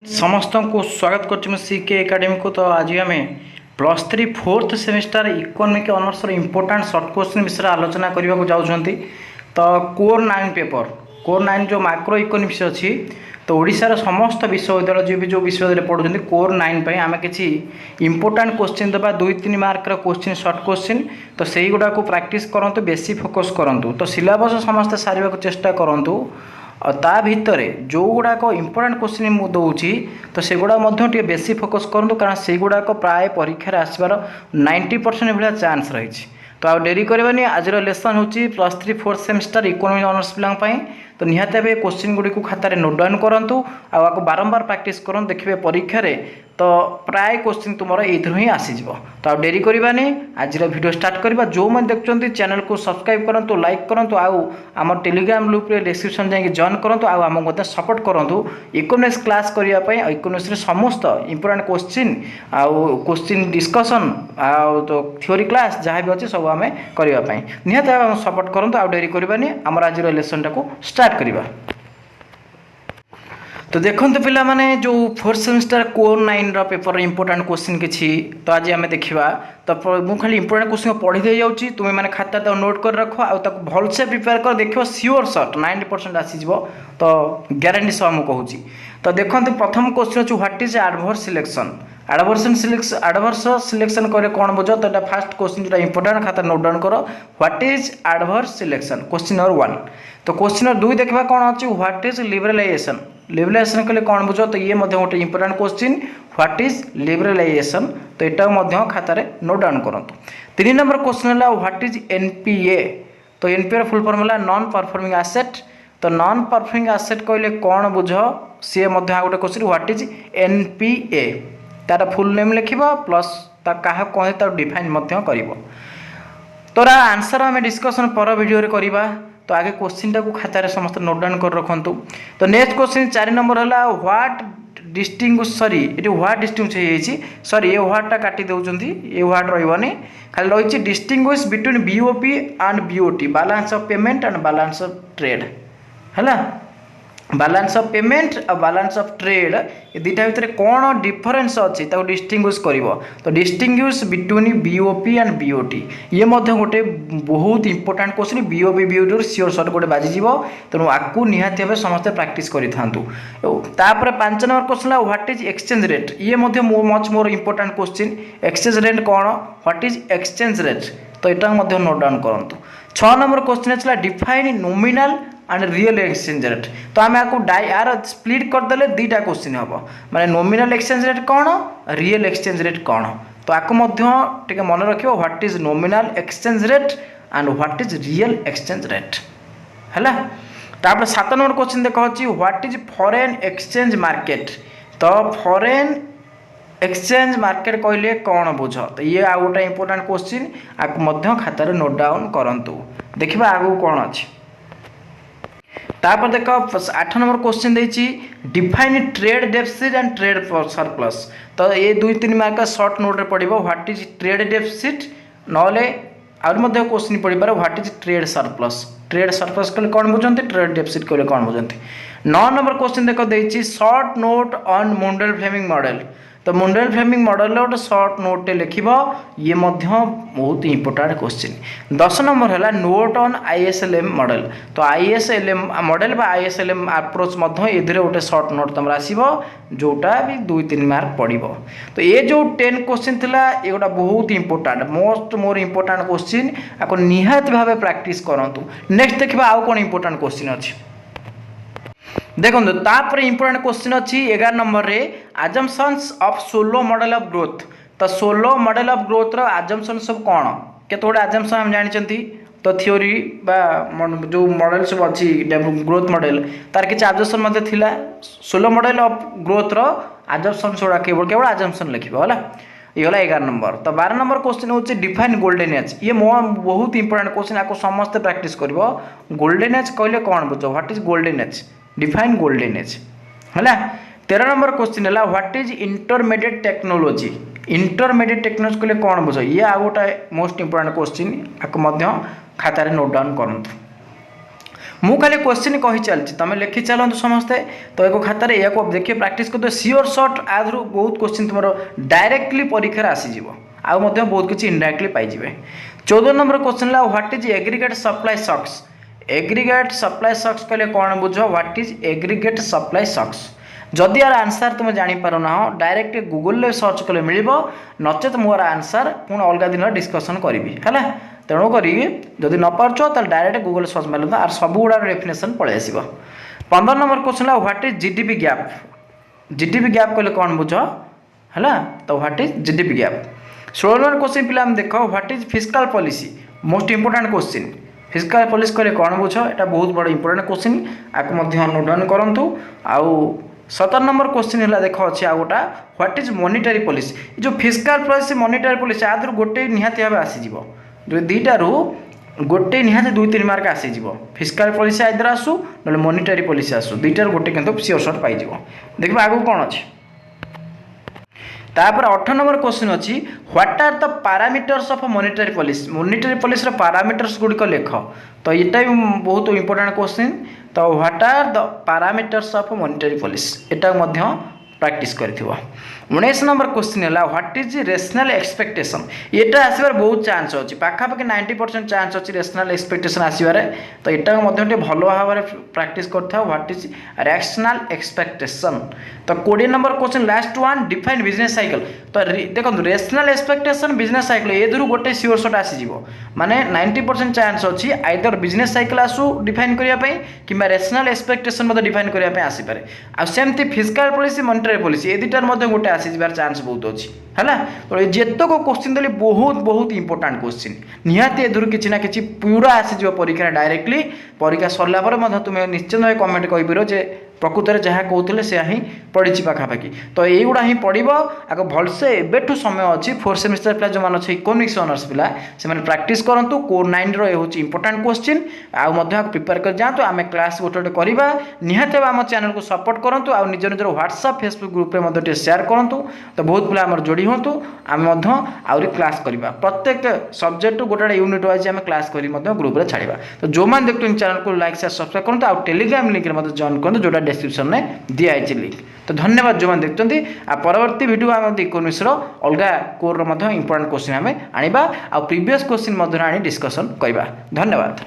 समस्त को स्वागत कर सीके एकेडमी को। तो आज आम +3 4th semester economic honours important short question विषय आलोचना करने को जाऊँगी। तो कोर 9 पेपर कोर 9 जो माइक्रो इकोनॉमिक्स अच्छी तो ओडिशार समस्त विश्वविद्यालय जो विश्वविद्यालय पढ़ुं कोर 9 आम कि इंपोर्टेंट क्वेश्चन देवा 2-3 मार्क क्वेश्चन शॉर्ट क्वेश्चन। तो सही गुड़ा को प्रैक्टिस करूँ, बेसी फोकस करूँ। तो सिलेबस समस्त सारे चेष्टा करूँ और ता भितर जो गुड़ाक इंपोर्टेंट क्वेश्चन मुझे दूसरी तो सेगुड़ा बेसी फोकस करूँ, कारण से गुड़ाक प्राय परीक्षार आसबार 90% भाया चान्स रही। तो आ डेरी करवानी आज लेसन हूँ +3 4th सेमिस्टर इकोनॉमिक ऑनर्स पिलांई। तो निहाती भाव क्वेश्चन गुड़ी को खातार नोट डाउन करूँ आपको बारंबार प्रैक्टिस करूँ, देखिए परीक्षा तो प्राय क्वेश्चन तुम ये ही आसीज। तो आ डेरी करवानी आज वीडियो स्टार्ट करवा। जो मैंने देखते चैनल को सब्सक्राइब करूँ, लाइक करूँ, आम टेलीग्राम ग्रुप रे डिस्क्रिप्शन जाकि जॉइन करूँ, आम सपोर्ट करूँ इकोनॉमिक्स क्लास करने। इकोनॉमिक्स समस्त इंपोर्टेंट क्वेश्चन क्वेश्चन डिस्कसन तो थ्योरी क्लास जहाँ भी अच्छे सब आम करने निहाती सपोर्ट करूँ। आ डेरी करवानी आम आज लेसन टाक स्टार्ट करवा। तो देखो पिला माने जो 4th semester core 9 paper important question किसी तो आज आम देखा। तो मुझे खाली इंपोर्टेंट क्वेश्चन पढ़ी दे जाऊँगी, तुम्हें मैंने खाता तो नोट कर रख और भलसे प्रिपेयर कर देख सियोर सर्ट 90% आसीज। तो ग्यारंटी सह मुझे कहूँ। तो देखो प्रथम क्वेश्चन अच्छे what is adverse selection. Adverse selection करे कौन बुझ। तो फास्ट क्वेश्चन जो इंपोर्टेंट खाता नोट डाउन कर what is adverse selection question number 1। तो क्वेश्चन नंबर 2 देखा कौन अच्छी व्हाट इज लिबरलाइजेशन। लिबरलाइजेशन कले कौन बुझ। तो ये गोटे important question what is liberalisation. तो यहाँ खातार नोट डाउन करूँ। 3 नंबर क्वेश्चन है व्हाट इज एनपीए। तो एनपीए फुल फॉर्म है नॉन परफॉर्मिंग एसेट। तो नॉन परफॉर्मिंग एसेट कहले कौन बुझ सी गोटे क्वेश्चन व्हाट इज एनपीए तार फुल नेम लिख प्लस क्या कहे डिफाइन कर। तो आंसर आम डिस्कसन पर वीडियो करवा। तो आगे क्वेश्चन टाक खातार समस्त नोट डाउन कर रखु। तो नेक्स्ट क्वेश्चन 4 नंबर है व्हाट डिस्टिंग्विश ये व्हाट डिस्टिंग्विश सॉरी ये व्हाटा काटी दौरान ये व्हाट रही खाली रही distinguish between BOP and BOT balance of payment and balance of trade है। बैलेंस ऑफ पेमेंट और बैलेंस ऑफ ट्रेड ये दुटा भितर कौन डिफरेंस अच्छी डिस्टिंग्विश कर। तो distinguish between BOP and BOT ये गोटे बहुत इंपोर्टेंट क्वेश्चन। बीओपी बीओटी सियोर सर्ट गोटे बाजिज। तेणु आपको निहाती भाव समस्त प्रैक्टिस करूँ। 5 नंबर क्वेश्चन है व्हाट इज एक्सचेंज रेट। ये much more important question. Exchange rate कौन व्हाट इज एक्सचेंज रेट। तो यहाँ नोट डाउन करूँ। 6 नंबर क्वेश्चन है define nominal and real exchange rate. तो आम आपको यार स्प्लिट करदे 2टा क्वेश्चन हम माने नॉमिनल एक्सचेंज रेट कौन रियल एक्सचेंज रेट कौन। तो आपको मन रख what is nominal exchange rate and what is real exchange rate है। 7 नंबर क्वेश्चन देखा what is foreign exchange market. तो फॉरेन एक्सचेंज मार्केट कहले कौन बुझ। तो ये आ गोटे इंपोर्टेंट क्वेश्चन आपको खातार नोट डाउन करूँ। देखा आगू कौन अच्छी। तापर देख 8 नंबर क्वेश्चन देछि define trade deficit and trade surplus. तो ये 2-3 मार्क शॉर्ट नोट रे पड़िबो व्हाट इज ट्रेड डेफिसिट नले आउर मध्ये क्वेश्चन पड़ी पारे what is trade surplus. Trade surplus कहले कौन बुझंती ट्रेड डेफिसिट कहले कौन बुझंती। 9 नंबर क्वेश्चन देख देछि short note on Mundell Fleming model. तो मुंडल फ्लेमिंग मॉडल गोटे शॉर्ट नोट लिख ये बहुत इंपोर्टेंट क्वेश्चन। 10 नंबर है नोट ऑन आईएसएलएम मॉडल। तो आईएसएलएम मॉडल बा आईएसएलएम अप्रोच ये गोटे शॉर्ट नोट तुम आसो जोटा भी 2-3 मार्क पड़ो। तो ये जो 10 क्वेश्चन थिला ये गोटा बहुत important most more important question आपको निहाती भाव प्रैक्टिस करूँ। नेक्स्ट देखा आउ कौन इंपोर्टेंट क्वेश्चन अच्छी देखो। तापर इंपोर्टेंट क्वेश्चन अच्छी 11 नंबर रे assumptions of Solow model of growth. तो सोलो मॉडल ऑफ ग्रोथ रो अजम्पशन सब कौन केते गोटे अजम्पशन हम जानते। तो थ्योरी बा जो मॉडल सब अच्छी ग्रोथ मॉडल तार किसी अजम्पशन मते थिला। सोलो मॉडल ऑफ ग्रोथ रो अजम्पशन सोडा केवल अजम्पशन लिखिबो होला। ये होला 11 नंबर। तो 12 नंबर क्वेश्चन होचे डिफाइन गोल्डन एज। ये बहुत इंपोर्टेंट क्वेश्चन आपको समस्त प्रैक्टिस करिवो। गोल्डन एज कहले कौन बुझो what is golden age define golden as है। 13 नंबर क्वेश्चन है what is intermediate technology. Intermediate technology कहले कौन बुझ। ये आ गोटे मोस्ट इंपोर्टेंट क्वेश्चन आपको खातार नोट डाउन करूँ। मु खाली क्वेश्चन कही चलती तुम लिखि चलतु समस्ते तो एक खातार या देखिए प्राक्ट कर सियोर सर्ट आधु बहुत क्वेश्चन तुम डायरेक्टली परीक्षा आसीज आउ बहुत किसी इनडायरेक्टली पाइबे। 14 नंबर क्वेश्चन है what is aggregate supply shocks. Aggregate supply shocks कहले कौन बुझ what is aggregate supply shocks. जदि यार आंसर तुम जापर ना डायरेक्ट गूगल सर्च कले मिल नचेत मोर आंसर पुणी अलग दिन डिस्कसन करी है। तेणुक जदि न पार्च तो डायरेक्ट गूगल सर्च मार आर सब गुड़ा डेफिनेसन पलि आस। 15 नंबर क्वेश्चन है what is GDP gap. GDP gap कहले कौन बुझ है तो what is GDP gap. 16 number question पिला देख what is फिस्काल policy most important question. फिस्काल policy कहले कौन बुझ एटा बहुत बड़ इंपोर्टेंट क्वेश्चन आपको नोट डाउन करूँ। आउ 17 नंबर क्वेश्चन है देख अच्छे आ गोटा व्हाट इज मॉनिटरी पॉलिसी। जो फिस्काल पॉलिसी मॉनिटरी पॉलिसी आदर गोटे निहाती भाव आसीज जो दुईटारू गोटे निहाती 2-3 मार्क आसीज। फिस्काल पॉलिसी आइदर आसू ना मॉनिटरी पॉलिसी आसू दुईटार गोटे किंतु सियोर सर्ट पाई देखिए आगू कौन अच्छे। तापर 18 नंबर क्वेश्चन अच्छी what are the parameters of monetary policy. Monetary policy parameters गुड़िक लिख तो यहाँ भी बहुत इंपोर्टेंट क्वेश्चन। तो what are the parameters of monetary policy एटा प्रैक्टिस कर। 19 नंबर क्वेश्चन है व्हाट इज रेशनल एक्सपेक्टेशन। ये आसबार बहुत चांस अच्छी पाखापाखि 90% चांस अच्छी रेशनल एक्सपेक्टेशन आसबार। तो यहाँ भल भाव में प्रैक्टिस करता व्हाट इज रेशनल एक्सपेक्टेशन। तो 20 number question last one define business cycle. तो देखो रेशनल एक्सपेक्टेशन बिजनेस साइकिल ए दू गोटे सियोर सर्ट आसीज माने 90% चांस अच्छी आइदर बिजनेस साइकिल आसू डिफाइन करने कि रेशनल एक्सपेक्टेशन डिफाइन करने आसीपे। आमती फिस्काल पॉलिसी मॉनिटरी पॉलिसी ए दुटार गोटे आसीबार चांस बहुत अच्छी है। तो जेतक क्वेश्चन देली बहुत बहुत इंपोर्टेंट क्वेश्चन निहाती एधर किसी ना कि पूरा आसीज परीक्षा डायरेक्टली परीक्षा सरला तुम्हें निश्चित भाव कमेंट कर जे प्रकृत में जहाँ कहते से ही पड़ी पाखापाखि। तो युवा ही पड़ो आगे भलसे एबेठू समय अच्छी 4th सेमिस्टर पिला जो मैंने अच्छे इकोनॉमिक्स ऑनर्स पिला से प्रैक्टिस करूँ। कोर 9 रोचे इंपोर्टेंट क्वेश्चन आगे प्रिपेयर कर जातु आम क्लास गोटे करवा निहाती आम चैनल को सपोर्ट करूँ आ निज निजर व्हाट्सएप फेसबुक ग्रुप में शेयर करूँ। तो बहुत पिला आम जोड़ी हूँ आम आहरी क्लास करवा प्रत्येक सब्जेक्ट गोटे यूनिट वाइज आम क्लास कर ग्रुप में छाड़ा। तो जो मैंने देखते चैनल को लाइक शेयर सब्सक्राइब करूँ आ टेलीग्राम लिंक में जॉइन करूँ जोटा डिस्क्रिप्शन में दिखाई लिंक। तो धन्यवाद जो मैंने देखते आ परवर्ती वीडियो आम इकोनॉमिक्स अलग कोर इंपोर्टेंट क्वेश्चन आम आने आ प्रीवियस क्वेश्चन आनी डिस्कसन करवा। धन्यवाद।